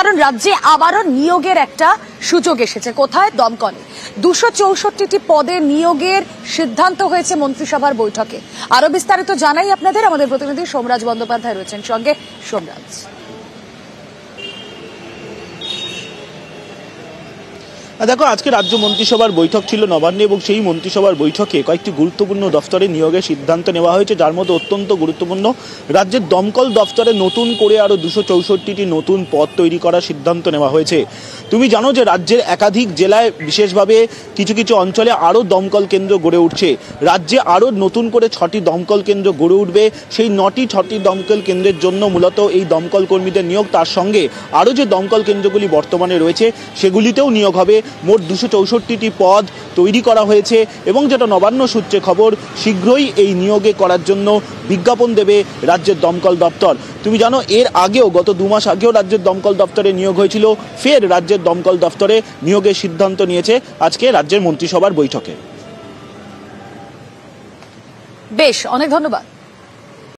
কারণ রাজ্যে আবারও নিয়োগের একটা সুযোগ এসেছে। কোথায়? দমকলে 264টি পদে নিয়োগের সিদ্ধান্ত হয়েছে মন্ত্রিসভার বৈঠকে। আরো বিস্তারিত জানাই আপনাদের, আমাদের প্রতিনিধি সোমরাজ বন্দ্যোপাধ্যায় রয়েছেন সঙ্গে। সোমরাজ, দেখো, আজকে রাজ্য মন্ত্রিসভার বৈঠক ছিল নবান্নে এবং সেই মন্ত্রিসভার বৈঠকে কয়েকটি গুরুত্বপূর্ণ দফতরে নিয়োগের সিদ্ধান্ত নেওয়া হয়েছে, যার মধ্যে অত্যন্ত গুরুত্বপূর্ণ রাজ্যের দমকল দফতরে নতুন করে আরও 264টি নতুন পদ তৈরি করার সিদ্ধান্ত নেওয়া হয়েছে। তুমি জানো যে রাজ্যের একাধিক জেলায় বিশেষভাবে কিছু কিছু অঞ্চলে আরও দমকল কেন্দ্র গড়ে উঠছে। রাজ্যে আরও নতুন করে 6টি দমকল কেন্দ্র গড়ে উঠবে। সেই 6টি দমকল কেন্দ্রের জন্য মূলত এই দমকল কর্মীদের নিয়োগ, তার সঙ্গে আরও যে দমকল কেন্দ্রগুলি বর্তমানে রয়েছে সেগুলিতেও নিয়োগ হবে। মোট 264টি পদ তৈরি করা হয়েছে এবং যেটা নবান্ন সূত্রে খবর, শীঘ্রই এই নিয়োগে করার জন্য বিজ্ঞাপন দেবে রাজ্যের দমকল দপ্তর। তুমি জানো, এর আগেও গত 2 মাস আগেও রাজ্যের দমকল দপ্তরে নিয়োগ হয়েছিল। ফের রাজ্যের দমকল দপ্তরে নিয়োগের সিদ্ধান্ত নিয়েছে আজকে রাজ্যের মন্ত্রিসভার বৈঠকে। বেশ, অনেক ধন্যবাদ।